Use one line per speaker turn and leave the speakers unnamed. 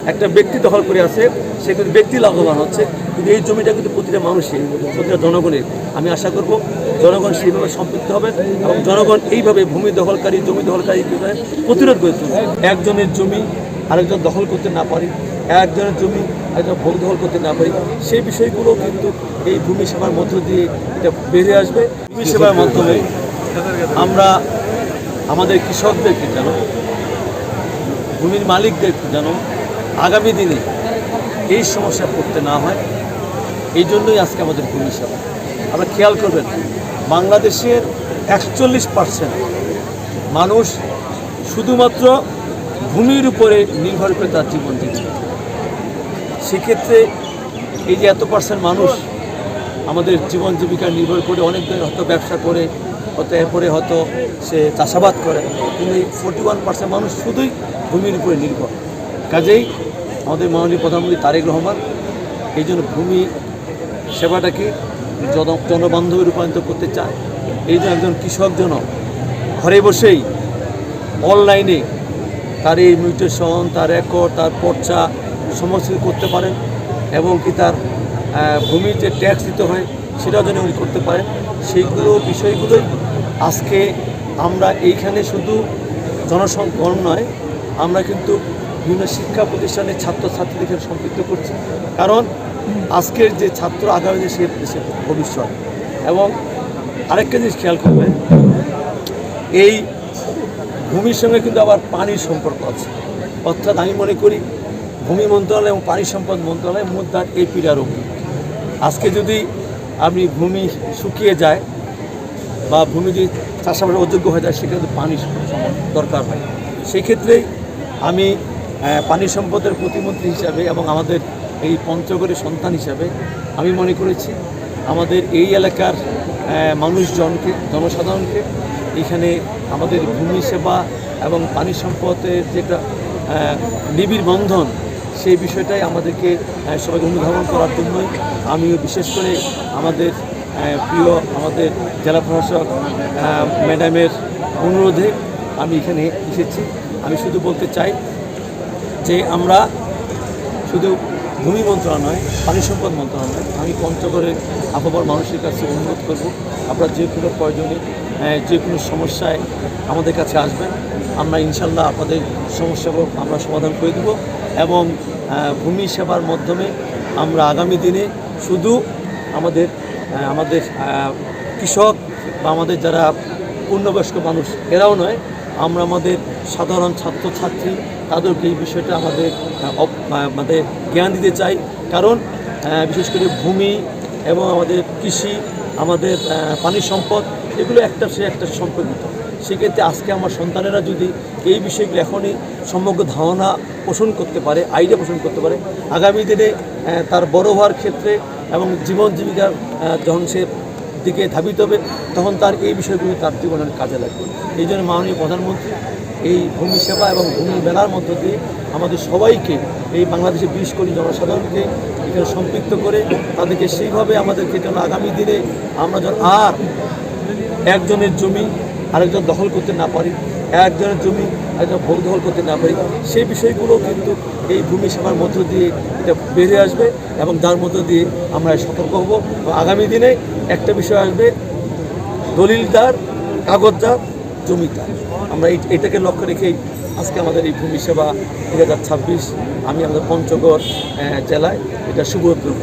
একটা ব্যক্তি দখল করে আছে, সে কিন্তু ব্যক্তি লাভবান হচ্ছে, কিন্তু এই জমিটা কিন্তু প্রতিটা মানুষের, প্রতিটা জনগণের। আমি আশা করব জনগণ সেইভাবে সম্পৃক্ত হবে এবং জনগণ এইভাবে ভূমি দখলকারী, জমি দখলকারী প্রতিরোধ করে তুলবে। একজনের জমি আরেকজন দখল করতে না পারি, একজনের জমি একজন ভোগ দখল করতে না পারি, সেই বিষয়গুলো কিন্তু এই ভূমি সেবার মধ্য দিয়ে এটা বেরিয়ে আসবে। ভূমি সেবার মাধ্যমে আমরা আমাদের কৃষকদেরকে যেন, ভূমির মালিকদের যেন আগামী দিনে এই সমস্যা পড়তে না হয়, এই জন্যই আজকে আমাদের ভূমি সেবা। আমরা খেয়াল করবেন, বাংলাদেশের 41% মানুষ শুধুমাত্র ভূমির উপরে নির্ভর করে তার জীবন জীবিকা। সেক্ষেত্রে এই যে এত % মানুষ আমাদের জীবন জীবিকা নির্ভর করে, অনেকদিন হয়তো ব্যবসা করে, হয়তো এরপরে হয়তো সে চাষাবাদ করে, কিন্তু এই 41% মানুষ শুধুই ভূমির উপরে নির্ভর। কাজেই আমাদের মাননীয় প্রধানমন্ত্রী তারেক রহমান এই জন্য ভূমি সেবাটাকে জনবান্ধবে রূপান্তর করতে চায়। এই জন্য একজন কৃষক যেন ঘরে বসেই অনলাইনে তার এই মিউটেশন, তার রেকর্ড, তার পর্চা সমস্ত করতে পারেন এবং কি তার ভূমির যে ট্যাক্স দিতে হয় সেটাও যেন উনি করতে পারেন। সেইগুলো বিষয়গুলোই আজকে আমরা এইখানে শুধু জনসংখ্যা নয়, আমরা কিন্তু বিভিন্ন শিক্ষা প্রতিষ্ঠানের ছাত্রছাত্রীদেরকে সম্পৃক্ত করছি। কারণ আজকের যে ছাত্র আগামী দেশের ভবিষ্যৎ। এবং আরেকটা জিনিস খেয়াল করবেন, এই ভূমির সঙ্গে কিন্তু আবার পানির সম্পর্ক আছে। অর্থাৎ আমি মনে করি ভূমি মন্ত্রণালয় এবং পানি সম্পদ মন্ত্রণালয় মুদ্রার এই পীড়ার অঙ্গী। আজকে যদি আপনি ভূমি শুকিয়ে যায় বা ভূমি যদি চাষাবাদের অযোগ্য হয়ে যায়, সেক্ষেত্রে পানির দরকার হয়। সেই ক্ষেত্রেই আমি পানি সম্পদের প্রতিমন্ত্রী হিসাবে এবং আমাদের এই পঞ্চগড়ের সন্তান হিসাবে আমি মনে করেছি আমাদের এই এলাকার মানুষজনকে, জনসাধারণকে এখানে আমাদের ভূমি সেবা এবং পানি সম্পদের যেটা নিবিড় বন্ধন, সেই বিষয়টাই আমাদেরকে সবাইকে অনুধাবন করার জন্যই আমিও বিশেষ করে আমাদের প্রিয় আমাদের জেলা প্রশাসক ম্যাডামের অনুরোধে আমি এখানে এসেছি। আমি শুধু বলতে চাই যে আমরা শুধু ভূমি মন্ত্রণালয়, পানি সম্পদ মন্ত্রণালয়, আমি পঞ্চগড়ের আবহাওয়ার মানুষের কাছে অনুরোধ করব, আপনারা যে কোনো প্রয়োজনে যে কোনো সমস্যায় আমাদের কাছে আসবেন, আমরা ইনশাল্লাহ আপনাদের সমস্যাগুলো আমরা সমাধান করে দেব। এবং ভূমি সেবার মাধ্যমে আমরা আগামী দিনে শুধু আমাদের কৃষক বা আমাদের যারা পূর্ণবয়স্ক মানুষ এরাও নয়, আমরা আমাদের সাধারণ ছাত্রছাত্রী তাদেরকে এই বিষয়টা আমাদের জ্ঞান দিতে চাই। কারণ বিশেষ করে ভূমি এবং আমাদের কৃষি, আমাদের পানি সম্পদ, এগুলো একটা সম্পর্কিত। সেক্ষেত্রে আজকে আমার সন্তানেরা যদি এই বিষয়গুলো এখনই সমগ্র ধারণা পোষণ করতে পারে, আইডিয়া পোষণ করতে পারে, আগামী দিনে তার বড় হওয়ার ক্ষেত্রে এবং জীবন জীবিকার যখন সে দিকে ধাবিত হবে, তখন তার এই বিষয়গুলি তার জীবনের কাজে লাগবে। এই জন্য মাননীয় প্রধানমন্ত্রী এই ভূমি সেবা এবং ভূমি মেলার মধ্য দিয়ে আমাদের সবাইকে, এই বাংলাদেশের 20 কোটি জনসাধারণকে এখানে সম্পৃক্ত করে তাদেরকে সেইভাবে আমাদেরকে যেন আগামী দিনে আমরা যেন আর একজনের জমি আরেকজন দখল করতে না পারি, একজনের জমি একজন ভোগ দখল করতে না পারি, সেই বিষয়গুলো কিন্তু এই ভূমি সেবার মধ্য দিয়ে এটা বেরিয়ে আসবে এবং যার মধ্য দিয়ে আমরা সতর্ক হব। আগামী দিনে একটা বিষয় আসবে, দলিলদার, কাগজদার, জমিদার। আমরা এটাকে লক্ষ্য রেখেই আজকে আমাদের এই ভূমি সেবা 2026 আমি আমাদের পঞ্চগড় জেলায় এটা শুভ উদ্যোগ।